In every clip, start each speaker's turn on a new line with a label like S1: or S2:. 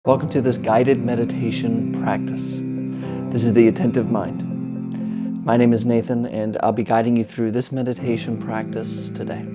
S1: Welcome to this guided meditation practice. This is the Attentive Mind. My name is Nathan, and I'll be guiding you through this meditation practice today.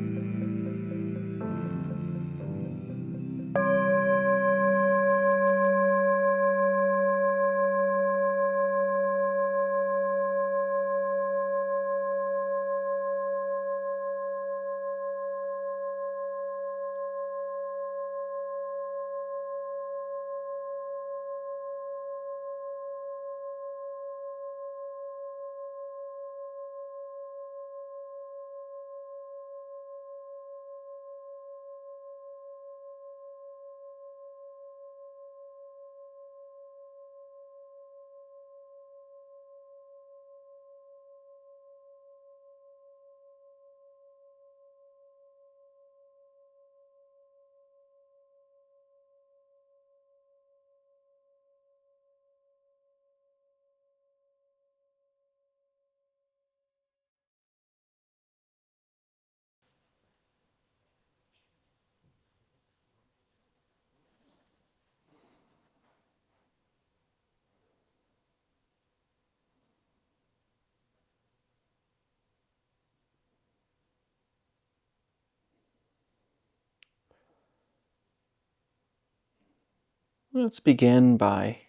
S1: Let's begin by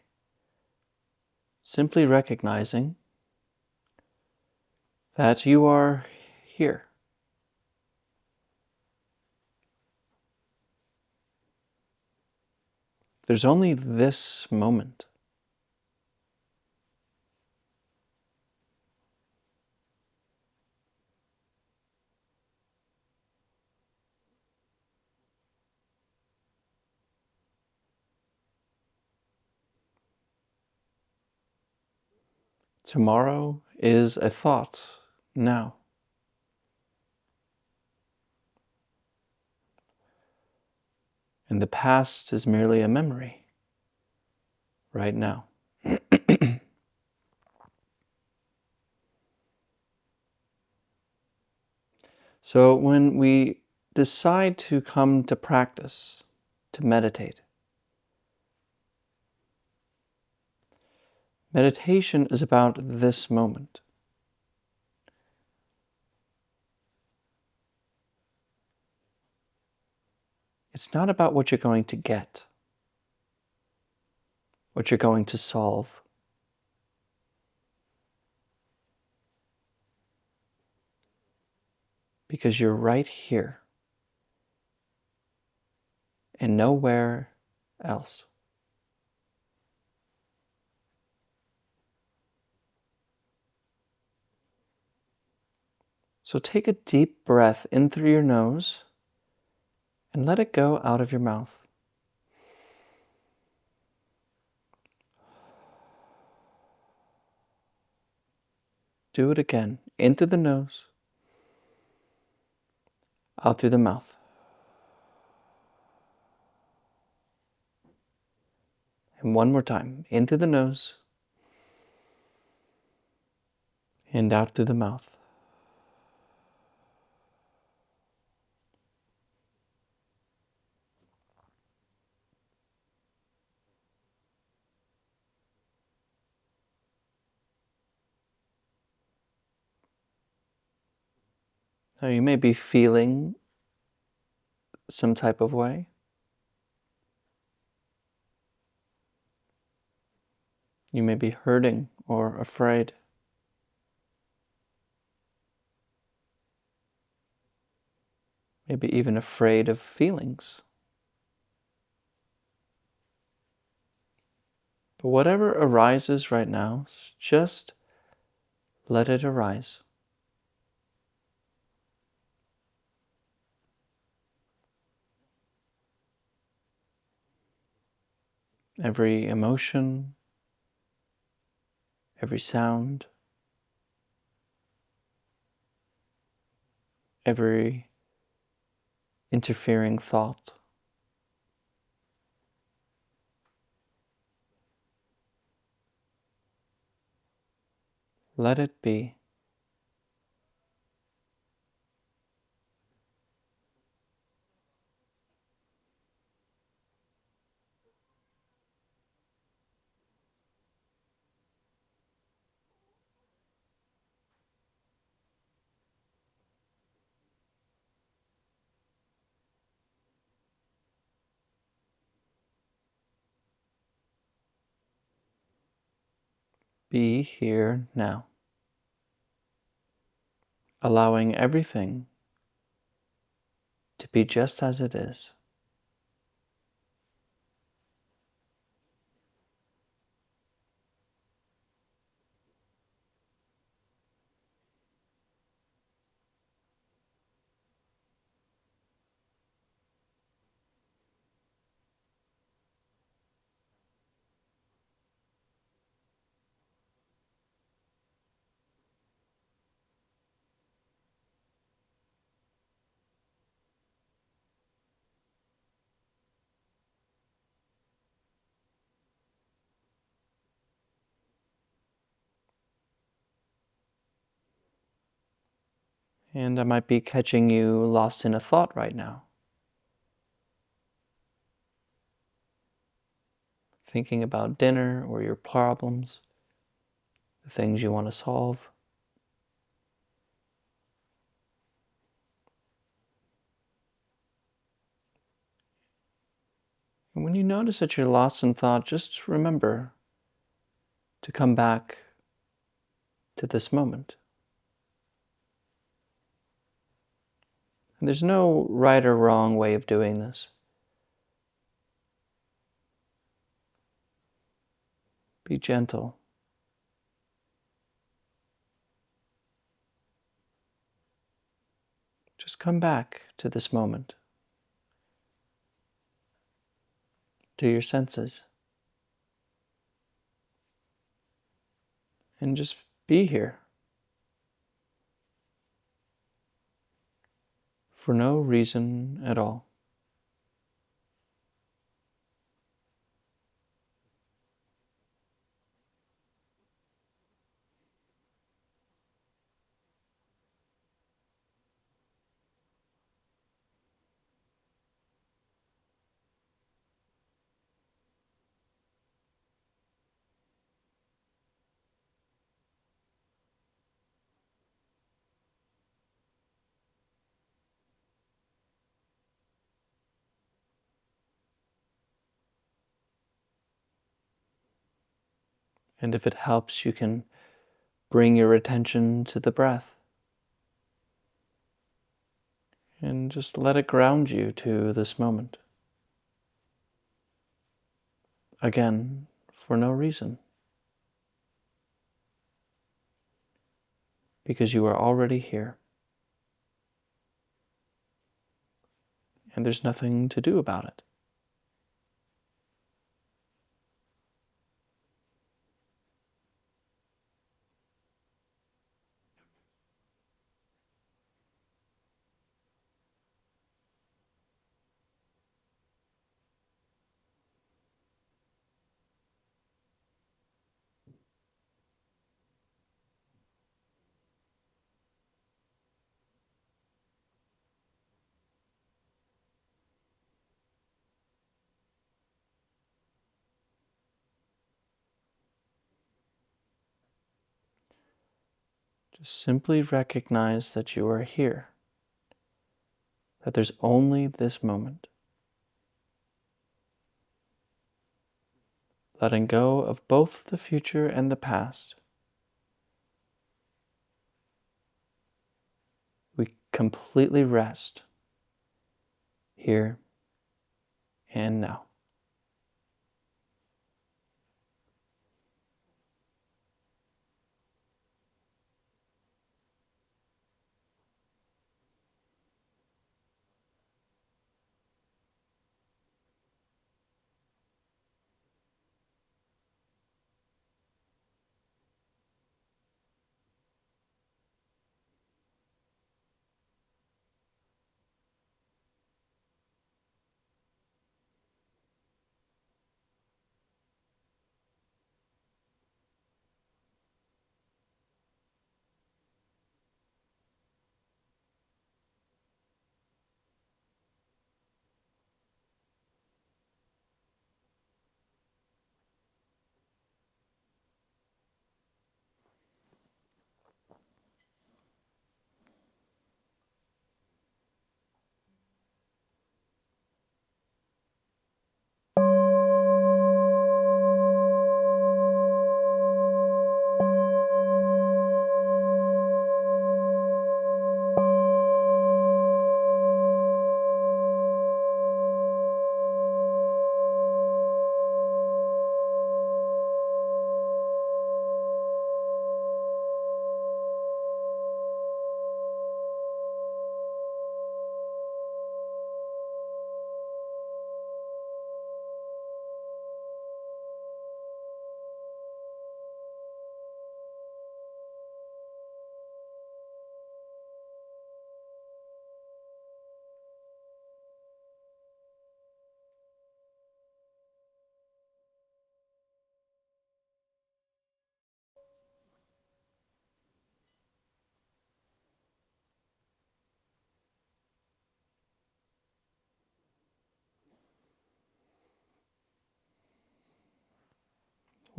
S1: simply recognizing that you are here. There's only this moment. Tomorrow is a thought now. And the past is merely a memory right now. So when we decide to come to practice, to meditate, meditation is about this moment. It's not about what you're going to get, what you're going to solve. Because you're right here and nowhere else. So take a deep breath in through your nose and let it go out of your mouth. Do it again. In through the nose, out through the mouth. And one more time. In through the nose and out through the mouth. Now you may be feeling some type of way. You may be hurting or afraid. Maybe even afraid of feelings. But whatever arises right now, just let it arise. Every emotion, every sound, every interfering thought. Let it be. Be here now, allowing everything to be just as it is. And I might be catching you lost in a thought right now, thinking about dinner or your problems, the things you want to solve. And when you notice that you're lost in thought, just remember to come back to this moment. And there's no right or wrong way of doing this. Be gentle. Just come back to this moment, to your senses, and just be here for no reason at all. And if it helps, you can bring your attention to the breath and just let it ground you to this moment. Again, for no reason, because you are already here and there's nothing to do about it. Just simply recognize that you are here, that there's only this moment. Letting go of both the future and the past, we completely rest here and now.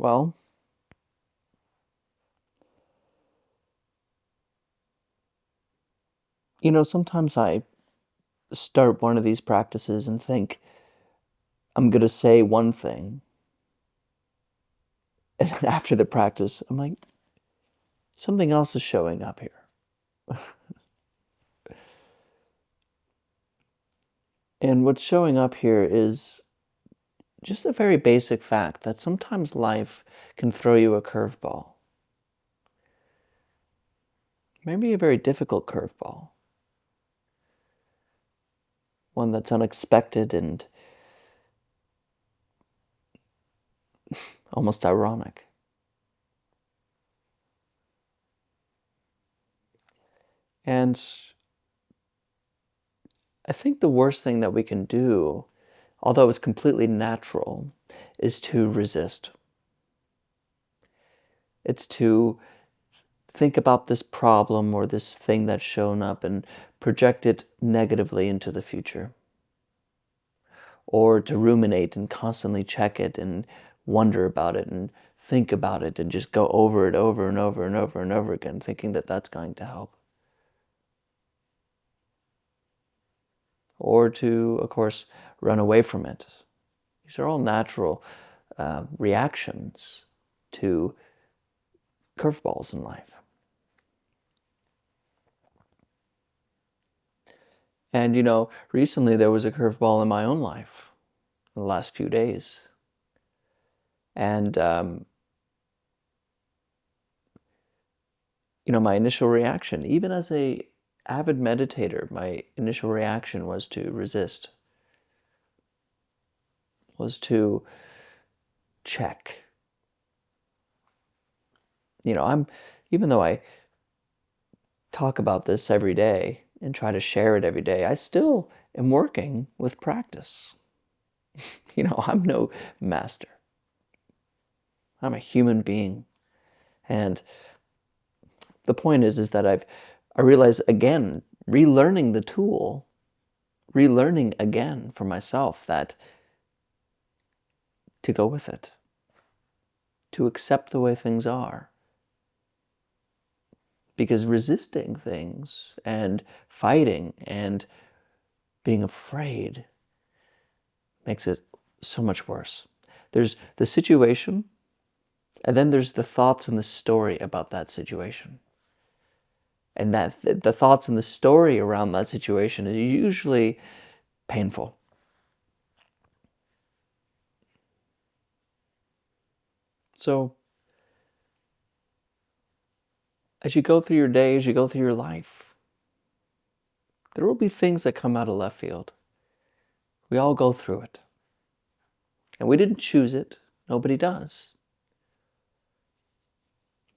S1: Well, sometimes I start one of these practices and think I'm going to say one thing. And after the practice, I'm like, something else is showing up here. And what's showing up here is just the very basic fact that sometimes life can throw you a curveball. Maybe a very difficult curveball. One that's unexpected and almost ironic. And I think the worst thing that we can do, although it's completely natural, is to resist. It's to think about this problem or this thing that's shown up and project it negatively into the future. Or to ruminate and constantly check it and wonder about it and think about it and just go over it over and over and over and over again, thinking that that's going to help. Or to, of course, run away from it. These are all natural reactions to curveballs in life. And recently there was a curveball in my own life in the last few days. And my initial reaction, even as a avid meditator, my initial reaction was to resist, was to check. Even though I talk about this every day and try to share it every day, I still am working with practice. I'm no master. I'm a human being. And the point is that I realize again, relearning the tool, relearning again for myself that to go with it, to accept the way things are. Because resisting things and fighting and being afraid makes it so much worse. There's the situation, and then there's the thoughts and the story about that situation. And that the thoughts and the story around that situation is usually painful. So as you go through your day, as you go through your life, there will be things that come out of left field. We all go through it. And we didn't choose it. Nobody does.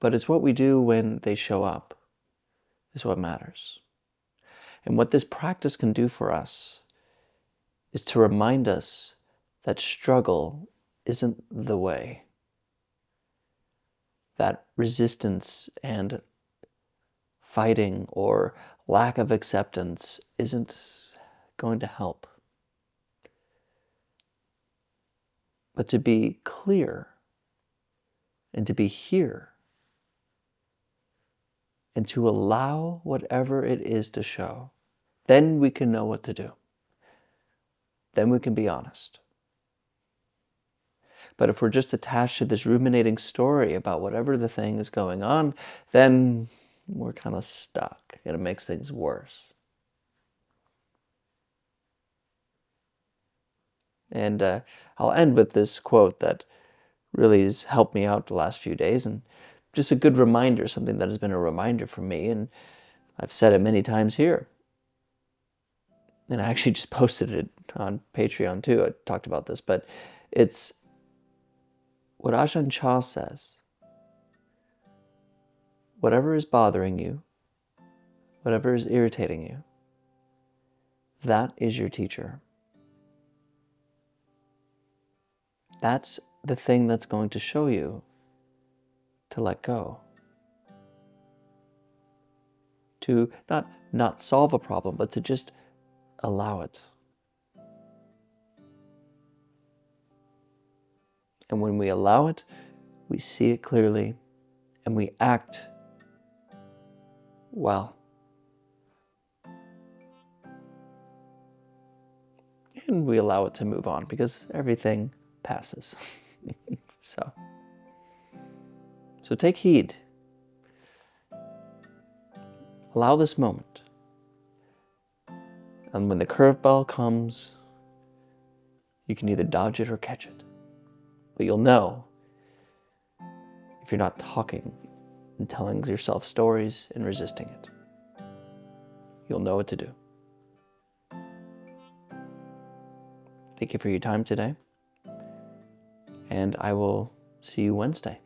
S1: But it's what we do when they show up is what matters. And what this practice can do for us is to remind us that struggle isn't the way. That resistance and fighting or lack of acceptance isn't going to help. But to be clear and to be here and to allow whatever it is to show, then we can know what to do. Then we can be honest. But if we're just attached to this ruminating story about whatever the thing is going on, then we're kind of stuck and it makes things worse. And I'll end with this quote that really has helped me out the last few days and just a good reminder, something that has been a reminder for me. And I've said it many times here. And I actually just posted it on Patreon too. I talked about this, but it's what Ajahn Chah says. Whatever is bothering you, whatever is irritating you, that is your teacher. That's the thing that's going to show you to let go. To not solve a problem, but to just allow it. And when we allow it, we see it clearly, and we act well. And we allow it to move on because everything passes. So take heed. Allow this moment. And when the curveball comes, you can either dodge it or catch it. But you'll know if you're not talking and telling yourself stories and resisting it. You'll know what to do. Thank you for your time today, and I will see you Wednesday.